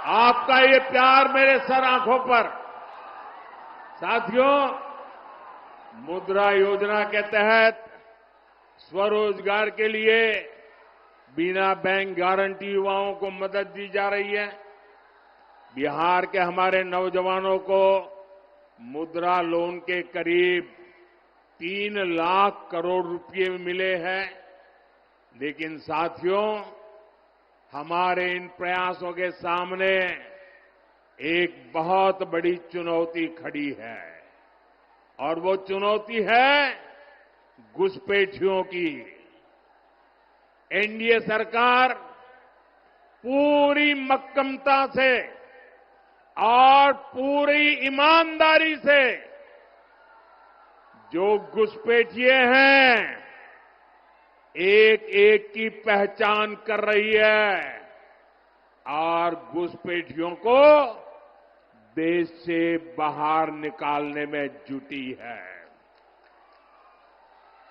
आपका ये प्यार मेरे सर आंखों पर। साथियों, मुद्रा योजना के तहत स्वरोजगार के लिए बिना बैंक गारंटी युवाओं को मदद दी जा रही है। बिहार के हमारे नौजवानों को मुद्रा लोन के करीब 3 लाख करोड़ रुपए मिले हैं। लेकिन साथियों, हमारे इन प्रयासों के सामने एक बहुत बड़ी चुनौती खड़ी है और वो चुनौती है घुसपैठियों की। एनडीए सरकार पूरी मक्कमता से और पूरी ईमानदारी से जो घुसपैठिए हैं एक एक की पहचान कर रही है और घुसपैठियों को देश से बाहर निकालने में जुटी है।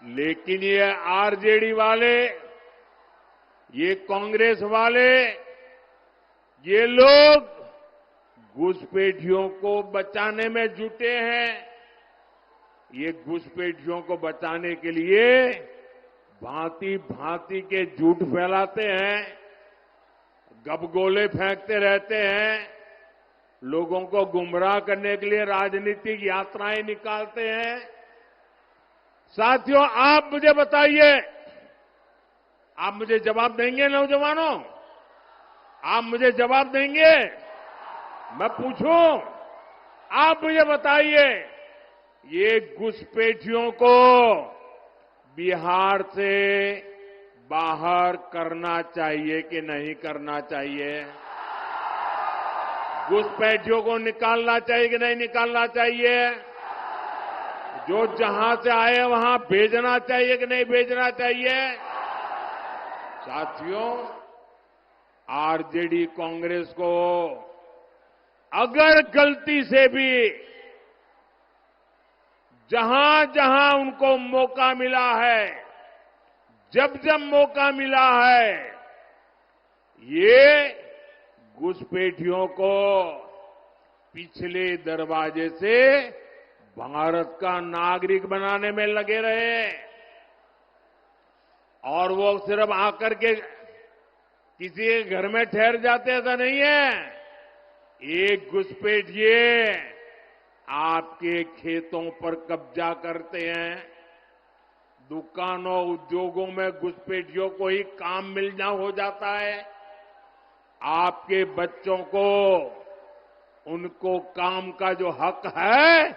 लेकिन ये आरजेडी वाले, ये कांग्रेस वाले, ये लोग घुसपैठियों को बचाने में जुटे हैं। ये घुसपैठियों को बचाने के लिए भांति भांति के झूठ फैलाते हैं, गबगोले फेंकते रहते हैं, लोगों को गुमराह करने के लिए राजनीतिक यात्राएं निकालते हैं। साथियों, आप मुझे बताइए, आप मुझे जवाब देंगे? नौजवानों, आप मुझे जवाब देंगे? मैं पूछूं, आप मुझे बताइए, ये घुसपैठियों को बिहार से बाहर करना चाहिए कि नहीं करना चाहिए? घुसपैठियों को निकालना चाहिए कि नहीं निकालना चाहिए? जो जहां से आए वहां भेजना चाहिए कि नहीं भेजना चाहिए? साथियों, आरजेडी कांग्रेस को अगर गलती से भी जहां जहां उनको मौका मिला है, जब जब मौका मिला है, ये घुसपैठियों को पिछले दरवाजे से भारत का नागरिक बनाने में लगे रहे। और वो सिर्फ आकर के किसी के घर में ठहर जाते ऐसा नहीं है। एक घुसपैठिए आपके खेतों पर कब्जा करते हैं, दुकानों उद्योगों में घुसपैठियों को ही काम मिलना हो जाता है। आपके बच्चों को उनको काम का जो हक है,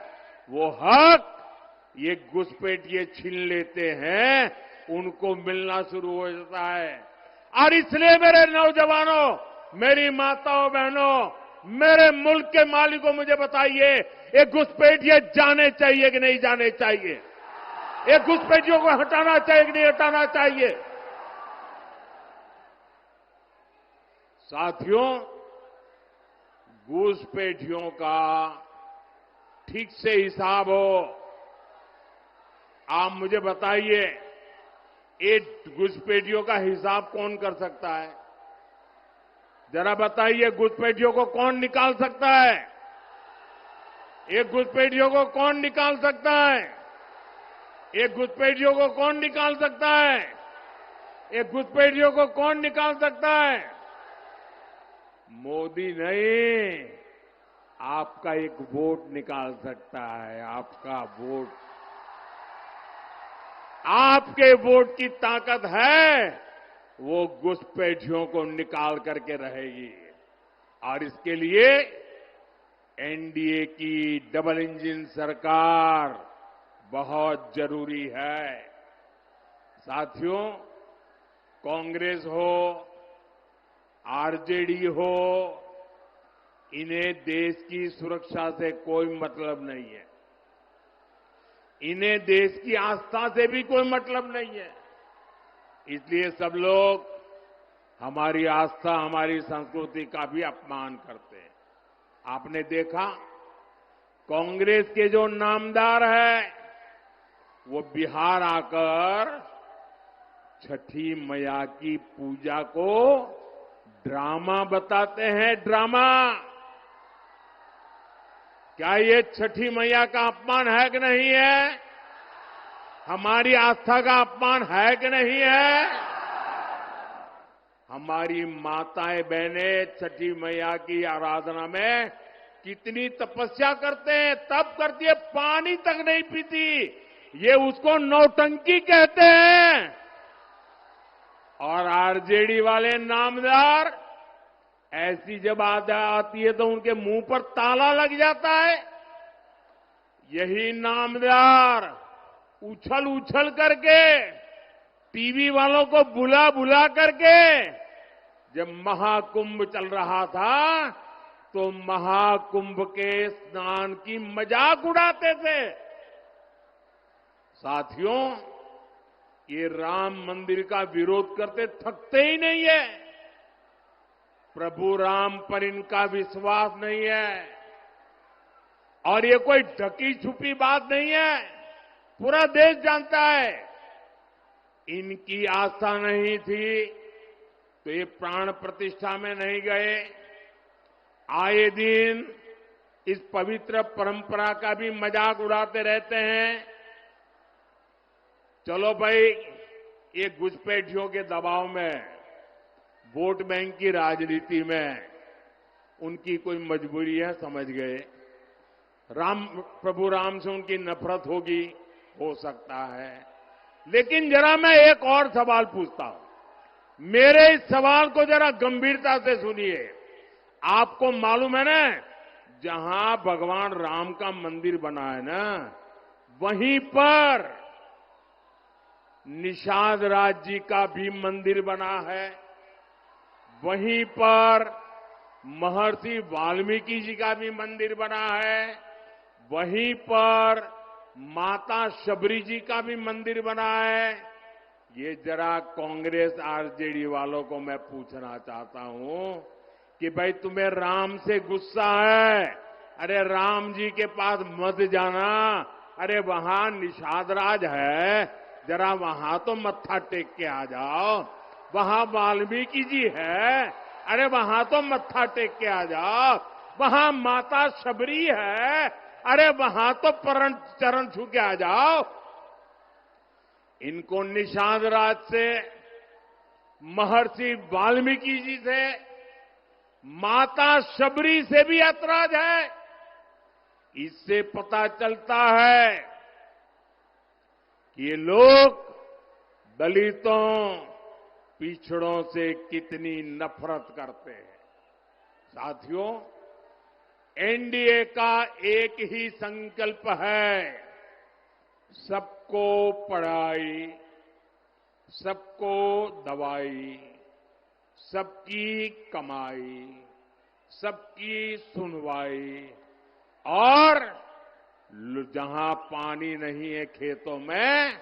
वो हक ये घुसपैठिए छीन लेते हैं, उनको मिलना शुरू हो जाता है। और इसलिए मेरे नौजवानों, मेरी माताओं बहनों, मेरे मुल्क के मालिकों, मुझे बताइए, ये घुसपैठिए जाने चाहिए कि नहीं जाने चाहिए? ये घुसपैठियों को हटाना चाहिए कि नहीं हटाना चाहिए? साथियों, घुसपैठियों का ठीक से हिसाब हो। आप मुझे बताइए, ये घुसपैठियों का हिसाब कौन कर सकता है? जरा बताइए, घुसपैठियों को कौन निकाल सकता है? ये घुसपैठियों को कौन निकाल सकता है? ये घुसपैठियों को कौन निकाल सकता है? ये घुसपैठियों को कौन निकाल सकता है? मोदी नहीं, आपका एक वोट निकाल सकता है। आपका वोट, आपके वोट की ताकत है, वो घुसपैठियों को निकाल करके रहेगी। और इसके लिए एनडीए की डबल इंजन सरकार बहुत जरूरी है। साथियों, कांग्रेस हो, आरजेडी हो, इन्हें देश की सुरक्षा से कोई मतलब नहीं है। इन्हें देश की आस्था से भी कोई मतलब नहीं है। इसलिए सब लोग हमारी आस्था, हमारी संस्कृति का भी अपमान करते हैं। आपने देखा, कांग्रेस के जो नामदार है, वो बिहार आकर छठी मैया की पूजा को ड्रामा बताते हैं, ड्रामा। क्या ये छठी मैया का अपमान है कि नहीं है? हमारी आस्था का अपमान है कि नहीं है? हमारी माताएं बहनें छठी मैया की आराधना में कितनी तपस्या करते हैं, तब करती है, पानी तक नहीं पीती। ये उसको नौटंकी कहते हैं। और आरजेडी वाले नामदार ऐसी जब आती है तो उनके मुंह पर ताला लग जाता है। यही नामदार उछल उछल करके टीवी वालों को बुला बुला करके जब महाकुंभ चल रहा था तो महाकुंभ के स्नान की मजाक उड़ाते थे। साथियों, ये राम मंदिर का विरोध करते थकते ही नहीं है। प्रभु राम पर इनका विश्वास नहीं है और ये कोई ढकी छुपी बात नहीं है, पूरा देश जानता है। इनकी आस्था नहीं थी तो ये प्राण प्रतिष्ठा में नहीं गए। आए दिन इस पवित्र परंपरा का भी मजाक उड़ाते रहते हैं। चलो भाई, ये घुसपैठियों के दबाव में, वोट बैंक की राजनीति में उनकी कोई मजबूरी है, समझ गए। प्रभु राम से उनकी नफरत होगी, हो सकता है। लेकिन जरा मैं एक और सवाल पूछता हूं। मेरे इस सवाल को जरा गंभीरता से सुनिए। आपको मालूम है ना, जहां भगवान राम का मंदिर बना है ना, वहीं पर निषाद राज जी का भी मंदिर बना है। वहीं पर महर्षि वाल्मीकि जी का भी मंदिर बना है। वहीं पर माता शबरी जी का भी मंदिर बना है। ये जरा कांग्रेस आरजेडी वालों को मैं पूछना चाहता हूं कि भाई, तुम्हें राम से गुस्सा है? अरे राम जी के पास मत जाना। अरे वहां निषाद राज है, जरा वहां तो मत्था टेक के आ जाओ। वहां वाल्मीकि जी है, अरे वहां तो मत्था टेक के आ जाओ। वहां माता शबरी है, अरे वहां तो चरण छू के आ जाओ। इनको निषाद राज से, महर्षि वाल्मीकि जी से, माता शबरी से भी ऐतराज है। इससे पता चलता है कि ये लोग दलितों, पिछड़ों से कितनी नफरत करते हैं। साथियों, एनडीए का एक ही संकल्प है, सबको पढ़ाई, सबको दवाई, सबकी कमाई, सबकी सुनवाई, और जहां पानी नहीं है खेतों में,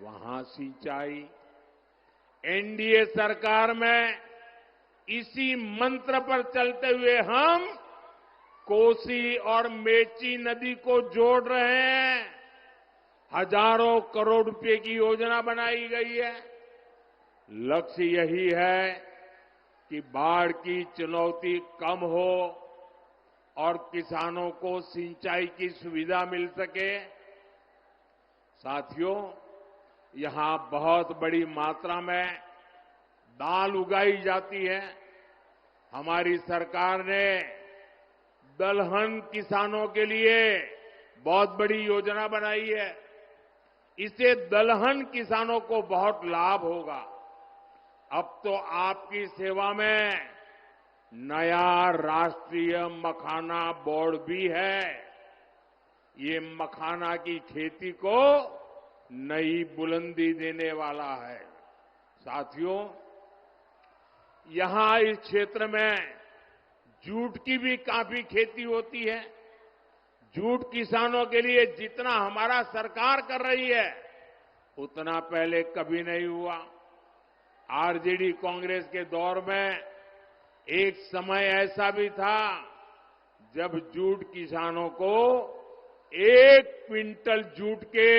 वहां सिंचाई। एनडीए सरकार में इसी मंत्र पर चलते हुए हम कोसी और मेची नदी को जोड़ रहे हैं। हजारों करोड़ रुपए की योजना बनाई गई है। लक्ष्य यही है कि बाढ़ की चुनौती कम हो और किसानों को सिंचाई की सुविधा मिल सके। साथियों, यहां बहुत बड़ी मात्रा में दाल उगाई जाती है। हमारी सरकार ने दलहन किसानों के लिए बहुत बड़ी योजना बनाई है। इससे दलहन किसानों को बहुत लाभ होगा। अब तो आपकी सेवा में नया राष्ट्रीय मखाना बोर्ड भी है। ये मखाना की खेती को नई बुलंदी देने वाला है। साथियों, यहां इस क्षेत्र में जूट की भी काफी खेती होती है। जूट किसानों के लिए जितना हमारा सरकार कर रही है, उतना पहले कभी नहीं हुआ। आरजेडी कांग्रेस के दौर में एक समय ऐसा भी था जब जूट किसानों को 1 क्विंटल जूट के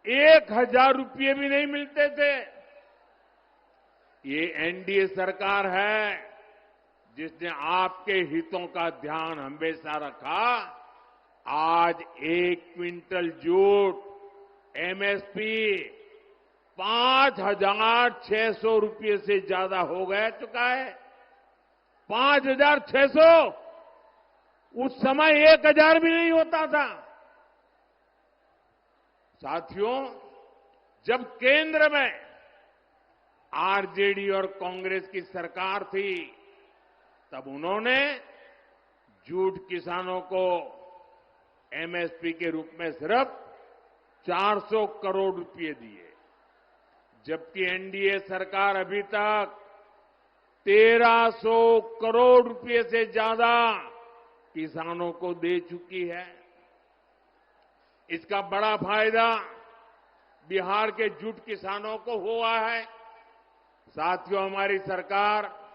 1000 रुपये भी नहीं मिलते थे। ये एनडीए सरकार है जिसने आपके हितों का ध्यान हमेशा रखा। आज 1 क्विंटल जूट एमएसपी 5,600 रुपये से ज्यादा हो गया चुका है। 5,600। उस समय 1,000 भी नहीं होता था। साथियों, जब केंद्र में आरजेडी और कांग्रेस की सरकार थी, तब उन्होंने जूट किसानों को एमएसपी के रूप में सिर्फ 400 करोड़ रुपए दिए, जबकि एनडीए सरकार अभी तक 1,300 करोड़ रुपए से ज्यादा किसानों को दे चुकी है। इसका बड़ा फायदा बिहार के जूट किसानों को हुआ है। साथियों, हमारी सरकार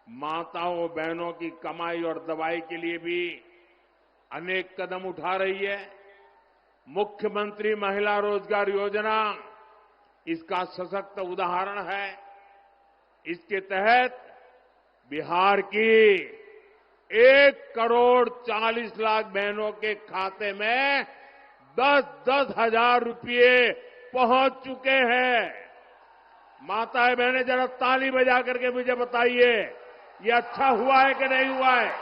माताओं बहनों की कमाई और दवाई के लिए भी अनेक कदम उठा रही है। मुख्यमंत्री महिला रोजगार योजना इसका सशक्त उदाहरण है। इसके तहत बिहार की 1,40,00,000 बहनों के खाते में 10-10 हजार रुपये पहुंच चुके हैं। माताएं बहनें, जरा ताली बजा करके मुझे बताइए, ये अच्छा हुआ है कि नहीं हुआ है?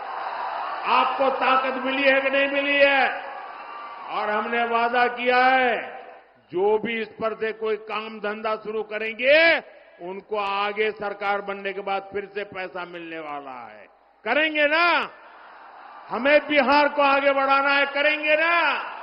आपको ताकत मिली है कि नहीं मिली है? और हमने वादा किया है, जो भी इस पर से कोई काम धंधा शुरू करेंगे, उनको आगे सरकार बनने के बाद फिर से पैसा मिलने वाला है। करेंगे ना? हमें बिहार को आगे बढ़ाना है, करेंगे ना?